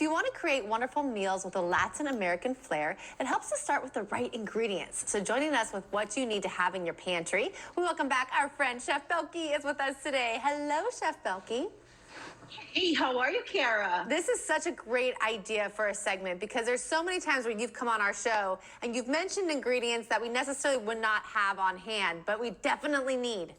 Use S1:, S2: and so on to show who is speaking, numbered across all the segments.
S1: you want to create wonderful meals with a Latin American flair, it helps to start with the right ingredients. So joining us with what you need to have in your pantry, we welcome back our friend Chef Belkey is with us today. Hello, Chef Belkey.
S2: Hey, how are you, Kara?
S1: This is such a great idea for a segment because there's so many times where you've come on our show and you've mentioned ingredients that we necessarily would not have on hand, but we definitely need.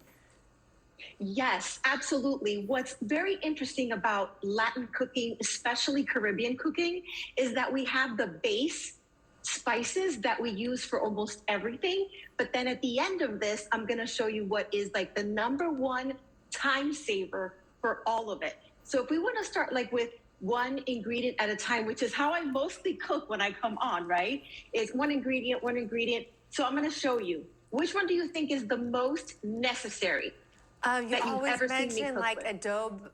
S2: Yes, absolutely. What's very interesting about Latin cooking, especially Caribbean cooking, is that we have the base spices that we use for almost everything. But then at the end of this, I'm going to show you what is like the number one time saver for all of it. So if we want to start like with one ingredient at a time, which is how I mostly cook when I come on, right? Is one ingredient, one ingredient. So I'm going to show you. Which one do you think is the most necessary?
S1: You always mention like adobo.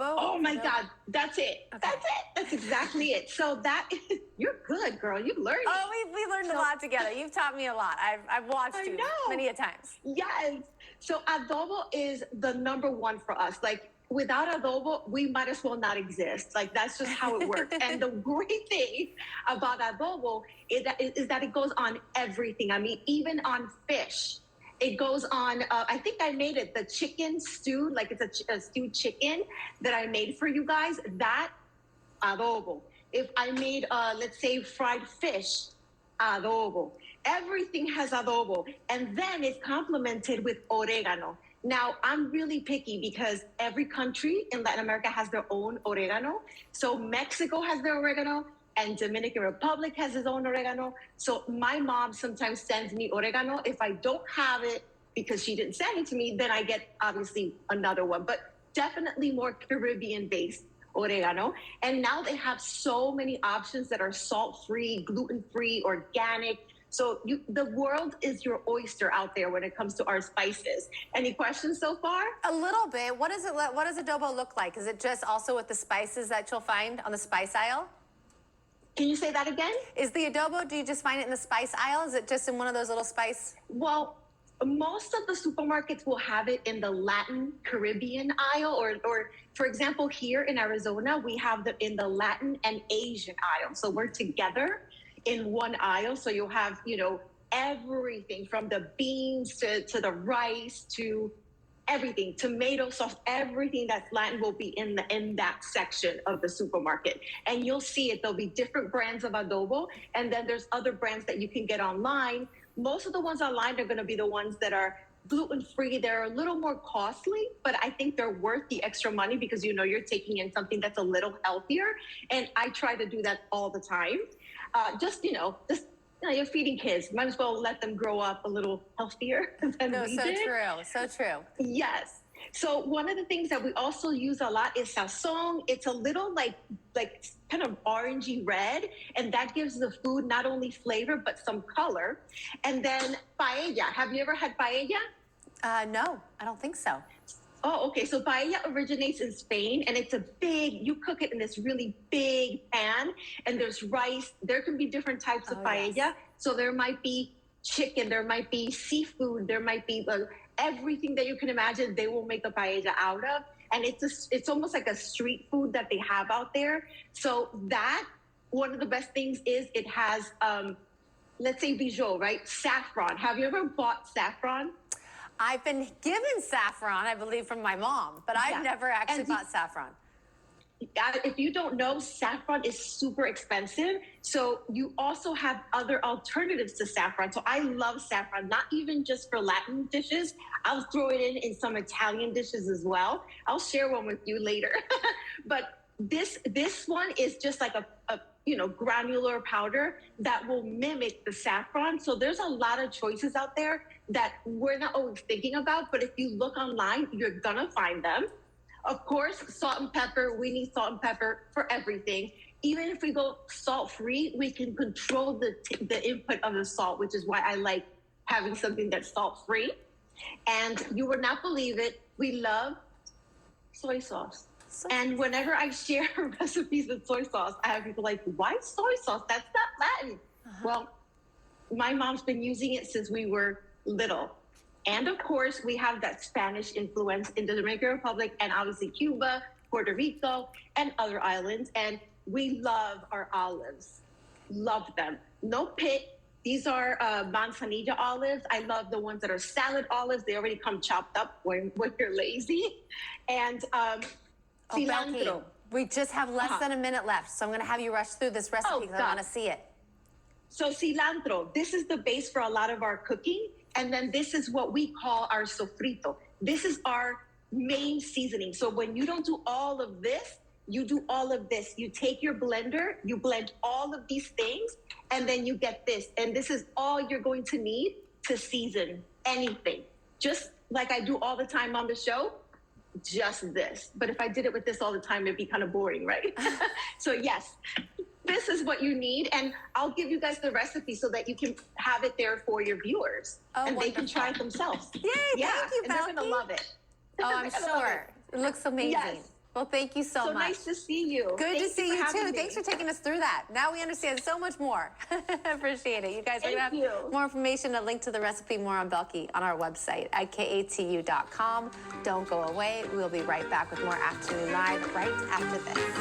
S2: Oh my God, that's it. Okay. That's it. That's exactly it. So that is, you're good, girl. You learned.
S1: Oh, we learned a lot together. You've taught me a lot. I've watched you many a times.
S2: Yes. So adobo is the number one for us. Like without adobo, we might as well not exist. Like that's just how it works. And the great thing about adobo is that it goes on everything. I mean, even on fish. It goes on, I think I made it, the chicken stew, like it's a stewed chicken that I made for you guys, that adobo. If I made, let's say, fried fish, adobo. Everything has adobo. And then it's complemented with oregano. Now, I'm really picky because every country in Latin America has their own oregano. So Mexico has their oregano. And Dominican Republic has its own oregano. So my mom sometimes sends me oregano. If I don't have it because she didn't send it to me, then I get obviously another one, but definitely more Caribbean-based oregano. And now they have so many options that are salt-free, gluten-free, organic. So the world is your oyster out there when it comes to our spices. Any questions so far?
S1: A little bit. What does adobo look like? Is it just also with the spices that you'll find on the spice aisle?
S2: Can you say that again?
S1: Is the adobo, do you just find it in the spice aisle? Is it just in one of those little spice?
S2: Well, most of the supermarkets will have it in the Latin Caribbean aisle, or for example, here in Arizona, we have it in the Latin and Asian aisle. So we're together in one aisle. So you'll have, everything from the beans to the rice to everything, tomato sauce, everything that's Latin will be in that section of the supermarket. And you'll see it. There'll be different brands of adobo. And then there's other brands that you can get online. Most of the ones online are going to be the ones that are gluten-free. They're a little more costly, but I think they're worth the extra money because, you're taking in something that's a little healthier. And I try to do that all the time. You're feeding kids. Might as well let them grow up a little healthier than we did.
S1: So true.
S2: Yes. So one of the things that we also use a lot is sazon. It's a little like kind of orangey red, and that gives the food not only flavor but some color. And then paella. Have you ever had paella?
S1: No, I don't think so.
S2: Oh, okay. So paella originates in Spain, and it's you cook it in this really big pan, and there's rice. There can be different types of paella. Yes. So there might be chicken, there might be seafood, there might be everything that you can imagine they will make a paella out of. And it's almost like a street food that they have out there. So that, one of the best things is it has, let's say bijou, right? Saffron. Have you ever bought saffron?
S1: I've been given saffron, I believe, from my mom, but I've never actually bought saffron.
S2: If you don't know, saffron is super expensive. So you also have other alternatives to saffron. So I love saffron, not even just for Latin dishes. I'll throw it in some Italian dishes as well. I'll share one with you later. But this one is just like a granular powder that will mimic the saffron. So there's a lot of choices out there that we're not always thinking about, but if you look online, you're gonna find them. Of course, salt and pepper, we need salt and pepper for everything. Even if we go salt-free, we can control the input of the salt, which is why I like having something that's salt-free. And you would not believe it, we love soy sauce. And whenever I share recipes with soy sauce, I have people like, why soy sauce? That's not Latin. Well, my mom's been using it since we were little. And of course, we have that Spanish influence in the Dominican Republic and obviously Cuba Puerto Rico, and other islands. And we love our olives. Love them. No pit. These are manzanilla olives. I love the ones that are salad olives. They already come chopped up when you're lazy. And cilantro.
S1: Belkey, we just have less than a minute left, so I'm going to have you rush through this recipe because I want to see it.
S2: So cilantro, this is the base for a lot of our cooking. And then this is what we call our sofrito. This is our main seasoning. So when you don't do all of this, you do all of this. You take your blender, you blend all of these things, and then you get this. And this is all you're going to need to season anything. Just like I do all the time on the show, just this. But if I did it with this all the time, it'd be kind of boring, right? So yes, this is what you need. And I'll give you guys the recipe so that you can have it there for your viewers. And
S1: wonderful.
S2: they can try it themselves.
S1: Yay,
S2: yeah,
S1: thank you,
S2: and they're going to
S1: Belkey.
S2: love it.
S1: Oh, I'm sure. It looks amazing.
S2: Yes.
S1: Well, thank you so much.
S2: So nice to see you.
S1: Good to see you too.
S2: Me.
S1: Thanks for taking us through that. Now we understand so much more. Appreciate it. You guys are going to have more information, a link to the recipe, more on Belkey on our website at katu.com. Don't go away. We'll be right back with more Afternoon Live right after this.